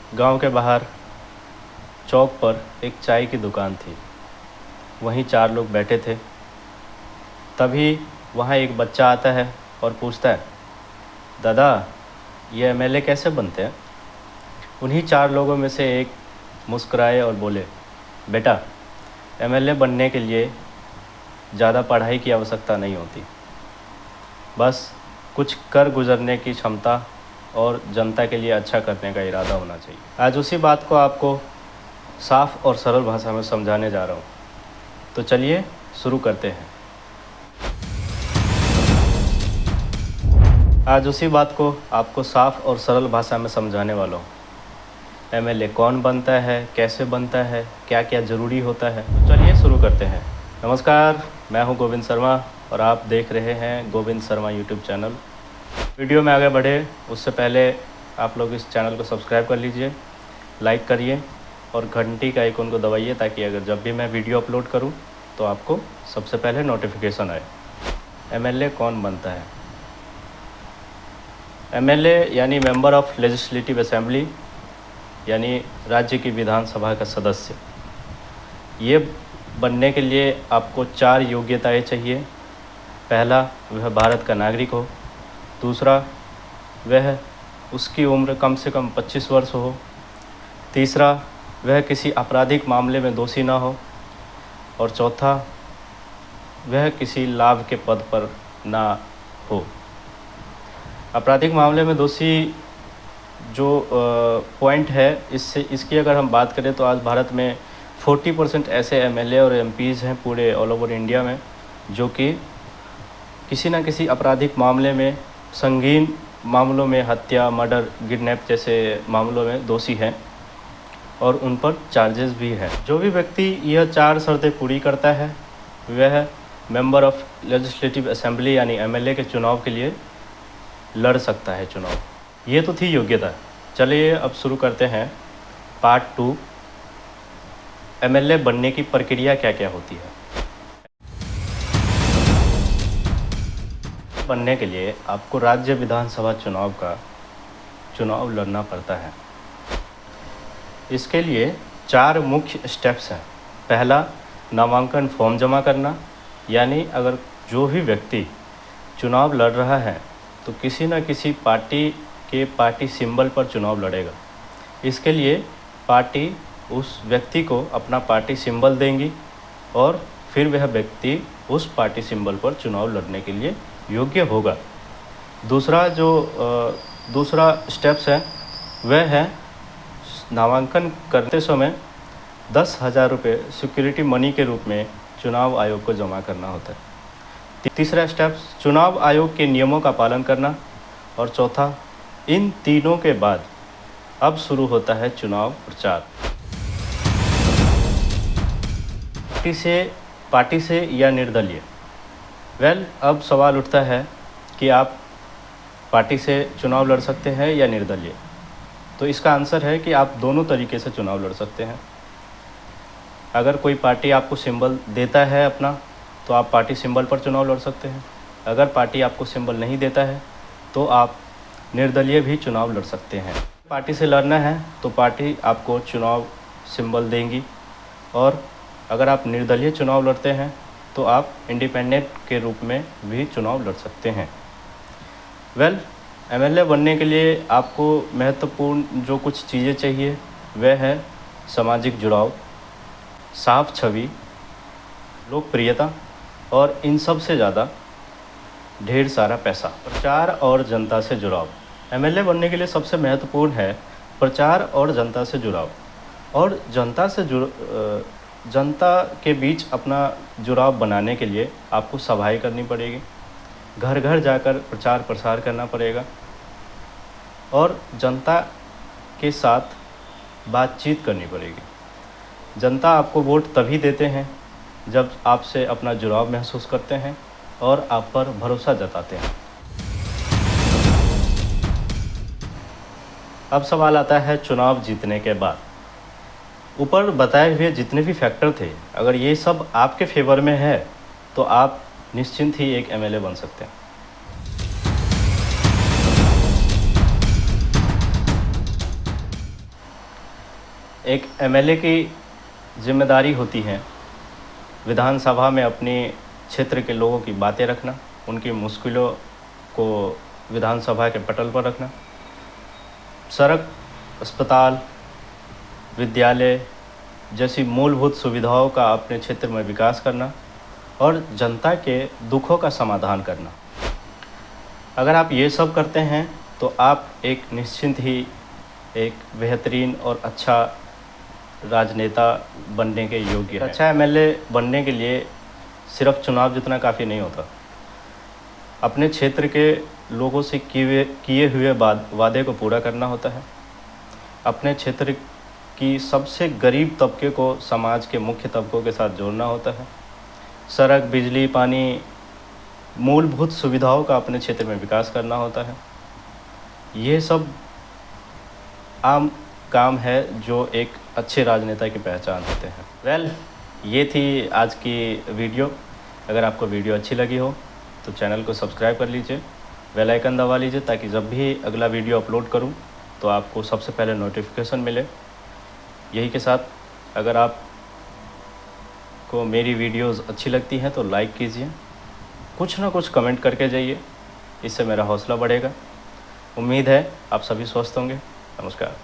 गांव के बाहर चौक पर एक चाय की दुकान थी। वहीं 4 लोग बैठे थे। तभी वहाँ एक बच्चा आता है और पूछता है, दादा ये एमएलए कैसे बनते हैं? उन्हीं 4 लोगों में से एक मुस्कुराए और बोले, बेटा एमएलए बनने के लिए ज़्यादा पढ़ाई की आवश्यकता नहीं होती, बस कुछ कर गुजरने की क्षमता और जनता के लिए अच्छा करने का इरादा होना चाहिए। आज उसी बात को आपको साफ और सरल भाषा में समझाने जा रहा हूँ। तो चलिए शुरू करते हैं। आज उसी बात को आपको साफ और सरल भाषा में समझाने वाला हूँ। एमएलए कौन बनता है, कैसे बनता है, क्या क्या ज़रूरी होता है। तो चलिए शुरू करते हैं। नमस्कार, मैं हूँ गोविंद शर्मा और आप देख रहे हैं Govind Sharma YouTube channel. Video में आगे बढ़े उससे पहले आप लोग इस चैनल को सब्सक्राइब कर लीजिए, लाइक करिए और घंटी का आइकन को दबाइए ताकि अगर जब भी मैं वीडियो अपलोड करूं तो आपको सबसे पहले नोटिफिकेशन आए। एमएलए कौन बनता है? एमएलए यानी मेंबर ऑफ लेजिस्लेटिव असेंबली, यानी राज्य की विधानसभा का सदस्य। ये बनने के लिए आपको 4 योग्यताएं चाहिए। पहला, वह भारत का नागरिक हो। दूसरा, वह उसकी उम्र कम से कम 25 वर्ष हो। तीसरा, वह किसी आपराधिक मामले में दोषी ना हो। और चौथा, वह किसी लाभ के पद पर ना हो। आपराधिक मामले में दोषी जो पॉइंट है, इसकी अगर हम बात करें तो आज भारत में 40% ऐसे एमएलए और एमपीज़ हैं पूरे ऑल ओवर इंडिया में जो कि किसी न किसी आपराधिक मामले में, संगीन मामलों में, हत्या, मर्डर, किडनैप जैसे मामलों में दोषी हैं और उन पर चार्जेस भी हैं। जो भी व्यक्ति यह 4 शर्तें पूरी करता है वह मेंबर ऑफ लेजिस्लेटिव असेंबली यानी एमएलए के चुनाव के लिए लड़ सकता है चुनाव। ये तो थी योग्यता। चलिए अब शुरू करते हैं पार्ट 2, एमएलए बनने की प्रक्रिया क्या क्या होती है। बनने के लिए आपको राज्य विधानसभा चुनाव का चुनाव लड़ना पड़ता है। इसके लिए 4 मुख्य स्टेप्स हैं। पहला, नामांकन फॉर्म जमा करना, यानी अगर जो भी व्यक्ति चुनाव लड़ रहा है तो किसी न किसी पार्टी के पार्टी सिंबल पर चुनाव लड़ेगा। इसके लिए पार्टी उस व्यक्ति को अपना पार्टी सिंबल देंगी और फिर वह व्यक्ति उस पार्टी सिंबल पर चुनाव लड़ने के लिए योग्य होगा। दूसरा स्टेप्स है वह है नामांकन करते समय 10,000 रुपये सिक्योरिटी मनी के रूप में चुनाव आयोग को जमा करना होता है। तीसरा स्टेप, चुनाव आयोग के नियमों का पालन करना। और चौथा, इन तीनों के बाद अब शुरू होता है चुनाव प्रचार। पार्टी से या निर्दलीय? अब सवाल उठता है कि आप पार्टी से चुनाव लड़ सकते हैं या निर्दलीय। तो इसका आंसर है कि आप दोनों तरीके से चुनाव लड़ सकते हैं। अगर कोई पार्टी आपको सिंबल देता है अपना, तो आप पार्टी सिंबल पर चुनाव लड़ सकते हैं। अगर पार्टी आपको सिंबल नहीं देता है तो आप निर्दलीय भी चुनाव लड़ सकते हैं। पार्टी से लड़ना है तो पार्टी आपको चुनाव सिंबल देंगी, और अगर आप निर्दलीय चुनाव लड़ते हैं तो आप इंडिपेंडेंट के रूप में भी चुनाव लड़ सकते हैं। एमएलए बनने के लिए आपको महत्वपूर्ण जो कुछ चीज़ें चाहिए वह है सामाजिक जुड़ाव, साफ छवि, लोकप्रियता और इन सब से ज़्यादा ढेर सारा पैसा। प्रचार और जनता से जुड़ाव। एमएलए बनने के लिए सबसे महत्वपूर्ण है प्रचार और जनता से जुड़ाव। और जनता के बीच अपना जुड़ाव बनाने के लिए आपको सभाएं करनी पड़ेगी, घर घर जाकर प्रचार प्रसार करना पड़ेगा और जनता के साथ बातचीत करनी पड़ेगी। जनता आपको वोट तभी देते हैं जब आपसे अपना जुड़ाव महसूस करते हैं और आप पर भरोसा जताते हैं। अब सवाल आता है चुनाव जीतने के बाद। ऊपर बताए हुए जितने भी फैक्टर थे, अगर ये सब आपके फेवर में है तो आप निश्चिंत ही एक एमएलए बन सकते हैं। एक एमएलए की जिम्मेदारी होती है विधानसभा में अपने क्षेत्र के लोगों की बातें रखना, उनकी मुश्किलों को विधानसभा के पटल पर रखना, सड़क, अस्पताल, विद्यालय जैसी मूलभूत सुविधाओं का अपने क्षेत्र में विकास करना और जनता के दुखों का समाधान करना। अगर आप ये सब करते हैं तो आप एक निश्चिंत ही एक बेहतरीन और अच्छा राजनेता बनने के योग्य हैं। अच्छा एमएलए बनने के लिए सिर्फ चुनाव जितना काफ़ी नहीं होता। अपने क्षेत्र के लोगों से किए हुए वादे को पूरा करना होता है। अपने क्षेत्र की सबसे गरीब तबके को समाज के मुख्य तबकों के साथ जोड़ना होता है। सड़क, बिजली, पानी, मूलभूत सुविधाओं का अपने क्षेत्र में विकास करना होता है। ये सब आम काम है जो एक अच्छे राजनेता की पहचान होते हैं। ये थी आज की वीडियो। अगर आपको वीडियो अच्छी लगी हो तो चैनल को सब्सक्राइब कर लीजिए, बेल आइकन दबा लीजिए ताकि जब भी अगला वीडियो अपलोड करूं तो आपको सबसे पहले नोटिफिकेशन मिले। यही के साथ अगर आपको मेरी वीडियोस अच्छी लगती हैं तो लाइक कीजिए, कुछ ना कुछ कमेंट करके जाइए, इससे मेरा हौसला बढ़ेगा। उम्मीद है आप सभी स्वस्थ होंगे। नमस्कार।